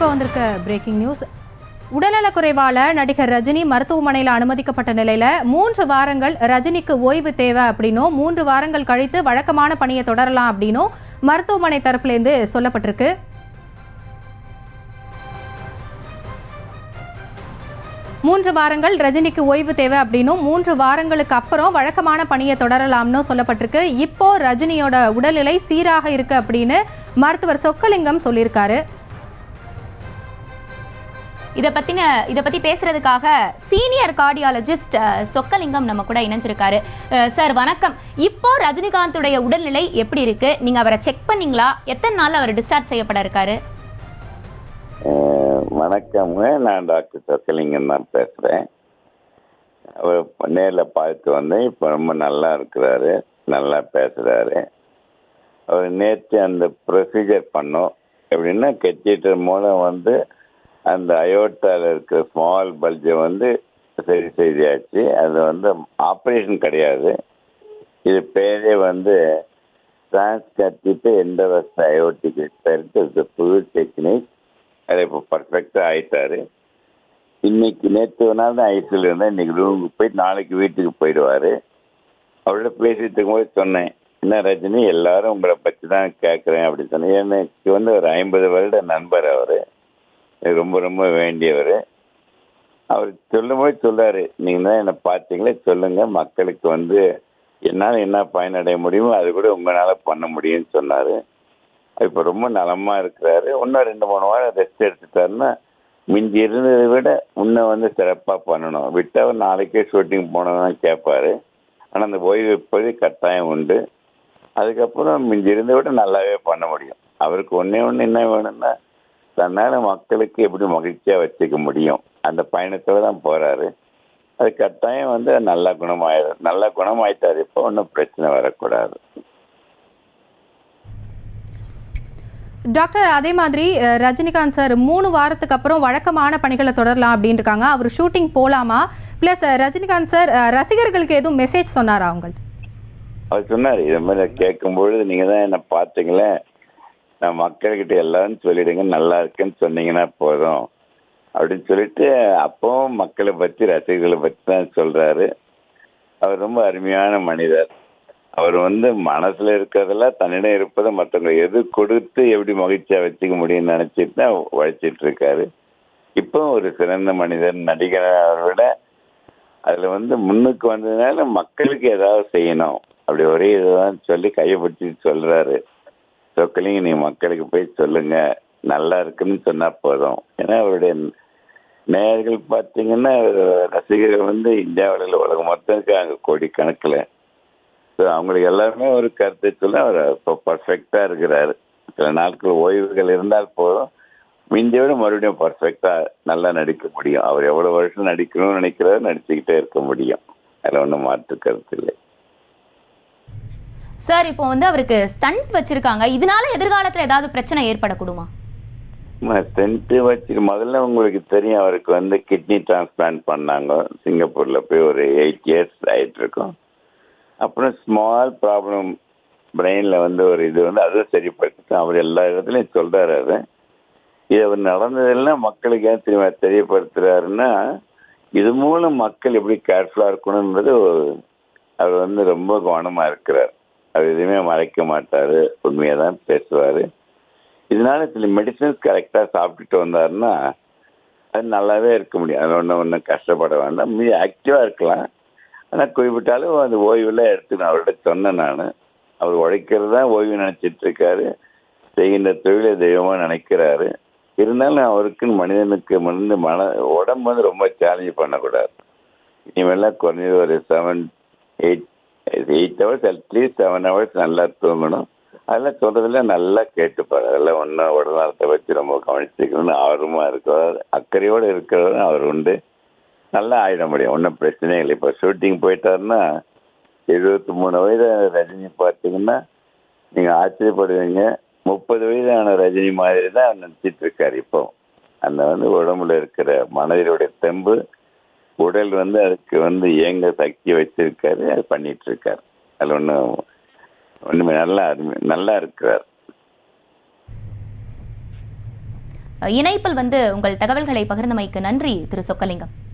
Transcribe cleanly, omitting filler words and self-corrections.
இப்போ வந்திருக்க breaking news. உடல்நலக்குறைவால நடிகர் ரஜினி மருத்துவமனையில் அனுமதிக்கப்பட்ட நிலையில 3 வாரங்கள் ரஜினிக்கு ஓய்வு தேவை அப்படின்னும் 3 வாரங்கள் கழித்து வழக்கமான பணியை தொடரலாம் அப்படின்னும் மருத்துவமனை தரப்புலேருந்து சொல்லப்பட்டிருக்கு. மூன்று வாரங்கள் ரஜினிக்கு ஓய்வு தேவை அப்படின்னும் 3 வாரங்களுக்கு அப்புறம் வழக்கமான பணியை தொடரலாம்னு சொல்லப்பட்டிருக்கு. இப்போ ரஜினியோட உடல்நிலை சீராக இருக்கு அப்படின்னு மருத்துவர் சொக்கலிங்கம் சொல்லியிருக்காரு. இதை பற்றி பேசுறதுக்காக சீனியர் கார்டியாலஜிஸ்ட் சொக்கலிங்கம் நம்ம கூட இணைஞ்சிருக்காரு. சார் வணக்கம். இப்போ ரஜினிகாந்துடைய உடல்நிலை எப்படி இருக்கு? நீங்க அவரை செக் பண்ணீங்களா? எத்தனை நாள் அவர் டிஸ்சார்ஜ் செய்யப்பட இருக்காரு? வணக்கம்ங்க, நான் டாக்டர் சொக்கலிங்கம் தான் பேசுகிறேன். அவர் நேரில் பார்த்து வந்தேன். இப்போ ரொம்ப நல்லா இருக்கிறாரு, நல்லா பேசுகிறாரு. அவர் நேற்று அந்த ப்ரொசீஜர் பண்ணோம். எப்படின்னா கெட்டிட்டர் மூலம் அந்த அயோட்டாவில் இருக்கிற ஸ்மால் பல்ஜை சரி செய்தாச்சு. அது ஆப்ரேஷன் கிடையாது. இது பேரே டிரான்ஸ்கட்டிட்டு எண்டோவஸ்ட் அயோட்டிக் ரிப்பேர்ட்டு புது டெக்னிக். அதை இப்போ பர்ஃபெக்டாக ஆயிட்டாரு. நேற்று ஒரு நாள் தான் ஐசியில் இருந்தேன். இன்னைக்கு ரூமுக்கு போய் நாளைக்கு வீட்டுக்கு போயிடுவார். அவரோட பேசிட்டு இருக்கும்போது சொன்னேன், என்ன ரஜினி, எல்லாரும் உங்களை பற்றி தான் கேட்குறேன் அப்படின்னு சொன்னேன். எனக்கு ஒரு 50 வருட நண்பர். அவர் ரொம்ப ரொம்ப வேண்டியவர். அவர் சொல்லும்போது சொல்றாரு, நீங்கள் தான் என்னை பார்த்தீங்களே, சொல்லுங்கள் மக்களுக்கு என்னால் என்ன பயனடைய முடியுமோ அது கூட உங்களால் பண்ண முடியும்னு சொன்னார். இப்போ ரொம்ப நலமாக இருக்கிறாரு. இன்னும் 2-3 வாரம் ரெஸ்ட் எடுத்துட்டாருன்னா மிஞ்சி இருந்ததை விட இன்னும் சிறப்பாக பண்ணணும். விட்டால் நாளைக்கே ஷூட்டிங் போனதான் கேட்பாரு. ஆனால் அந்த ஓய்வு இப்போது கட்டாயம் உண்டு. அதுக்கப்புறம் மிஞ்சி இருந்ததை விட நல்லாவே பண்ண முடியும். அவருக்கு ஒன்று என்ன வேணும்னா, தன்னால் மக்களுக்கு எப்படி மகிழ்ச்சியாக வச்சுக்க முடியும், அந்த பயணத்தில் தான் போகிறாரு. அது கட்டாயம் நல்லா குணமாயிட்டார். இப்போ ஒன்றும் பிரச்சனை வரக்கூடாது. டாக்டர், அதே மாதிரி ரஜினிகாந்த் சார் 3 வாரத்துக்கு அப்புறம் வழக்கமான பணிகளை தொடரலாம் அப்படின்னு இருக்காங்க. அவர் ஷூட்டிங் போகலாமா? ப்ளஸ் ரஜினிகாந்த் சார் ரசிகர்களுக்கு எதுவும் மெசேஜ் சொன்னாரா? அவர் சொன்னார், இது மாதிரி கேட்கும்பொழுது நீங்கள் தான் என்னை பார்த்தீங்களே, நான் மக்கள்கிட்ட எல்லாரும் சொல்லிடுங்க, நல்லா இருக்குன்னு சொன்னீங்கன்னா போதும் அப்படின்னு சொல்லிட்டு அப்பவும் மக்களை பற்றி ரசிகர்களை பற்றி தான் சொல்கிறாரு. அவர் ரொம்ப அருமையான மனிதர். அவர் மனசில் இருக்கிறதெல்லாம் தன்னிடம் இருப்பதை மற்றவங்க எது கொடுத்து எப்படி மகிழ்ச்சியாக வச்சுக்க முடியும்னு நினச்சிட்டு தான் உழைச்சிட்டு இருக்காரு. இப்போ ஒரு சிறந்த மனிதர், நடிகர். அவரை விட அதில் முன்னுக்கு வந்ததுனால மக்களுக்கு ஏதாவது செய்யணும் அப்படி ஒரே இதுதான் சொல்லி கையை பிடிச்சி சொல்கிறாரு. சொக்கலிங்க, நீங்கள் மக்களுக்கு போய் சொல்லுங்க, நல்லா இருக்குன்னு சொன்னால் போதும். ஏன்னா அவருடைய நேயர்கள் பார்த்தீங்கன்னா ரசிகர்கள் இந்தியாவில் உலகம் மொத்தம் இருக்காங்க கோடிக்கணக்கில். ஸோ அவங்களுக்கு எல்லாருமே ஒரு கருத்தை சொல்ல அவர் இப்போ பர்ஃபெக்டாக இருக்கிறாரு. சில நாட்கள் ஓய்வுகள் இருந்தால் போதும், மிஞ்சியோட மறுபடியும் பர்ஃபெக்டாக நல்லா நடிக்க முடியும். அவர் எவ்வளோ வருஷம் நடிக்கணும்னு நினைக்கிறாரு, நடிச்சுக்கிட்டே இருக்க முடியும். அதில் ஒன்றும் மாற்று கருத்து இல்லை. சார், இப்போ அவருக்கு ஸ்டண்ட் வச்சிருக்காங்க. இதனால எதிர்காலத்தில் ஏதாவது பிரச்சனை ஏற்படக்கூடுமா? ஸ்டண்ட் முதல்ல உங்களுக்கு தெரியும், அவருக்கு கிட்னி டிரான்ஸ்பிளான்ட் பண்ணாங்க சிங்கப்பூரில் போய். ஒரு 8 years ஆகிட்டு இருக்கும். அப்புறம் ஸ்மால் ப்ராப்ளம் பிரெயினில் ஒரு இது அதுவும் சரிப்படுத்தி அவர் எல்லா இடத்துலையும் சொல்கிறாரு. இது அவர் நடந்ததெல்லாம் மக்களுக்கு ஏன் தெரியப்படுத்துகிறாருன்னா, இது மூலம் மக்கள் எப்படி கேர்ஃபுல்லாக இருக்கணுன்றது அவர் ரொம்ப கவனமாக இருக்கிறார். அவர் எதுவுமே மறைக்க மாட்டார், உண்மையாக தான் பேசுவார். இதனால சில மெடிசன்ஸ் கரெக்டாக சாப்பிட்டுட்டு வந்தாருன்னா அது நல்லாவே இருக்க முடியும். அது ஒன்றும் கஷ்டப்பட வேண்டாம், மீது ஆக்டிவாக இருக்கலாம். ஆனால் குறிப்பிட்டாலும் அந்த ஓய்வில் எடுத்துக்கணும். அவர்கிட்ட சொன்னேன் நான். அவர் உழைக்கிறது தான் ஓய்வு நினச்சிட்டு இருக்காரு, செய்கின்ற தொழிலை தெய்வமாக நினைக்கிறாரு. இருந்தாலும் அவருக்குன்னு மனிதனுக்கு உடம்பு ரொம்ப சேலஞ்ச் பண்ணக்கூடாது. இனிமேலாம் குறைஞ்சது ஒரு 8 hours அட்லீஸ்ட் 7 hours நல்லா தூங்கணும். அதெல்லாம் சொல்கிறதுல நல்லா கேட்டுப்பார். அதெல்லாம் ஒன்றும் உடல்நலத்தை வச்சு ரொம்ப கவனிச்சுக்கணும்னு ஆர்வமாக இருக்கிறார், அக்கறையோடு இருக்கிறவர் அவர் உண்டு. நல்லா ஆயிட முடியும், ஒன்றும் பிரச்சனையே இல்லை. இப்போ ஷூட்டிங் போயிட்டாருன்னா 73 வயது ரஜினி பார்த்தீங்கன்னா நீங்கள் ஆச்சரியப்படுவீங்க. 30 வயதான ரஜினி மாதிரி தான் நினச்சிட்டு இருக்காரு. இப்போ அந்த உடம்புல இருக்கிற மனதிலுடைய தெம்பு, உடல் அதுக்கு இயங்க சக்தி வச்சிருக்காரு, அது பண்ணிட்டு இருக்காரு. அதில் ஒன்றுமே நல்லா இருக்கிறார். இணைப்பில் வந்து உங்கள் தகவல்களை பகிர்ந்தமைக்கு நன்றி திரு சொக்கலிங்கம்.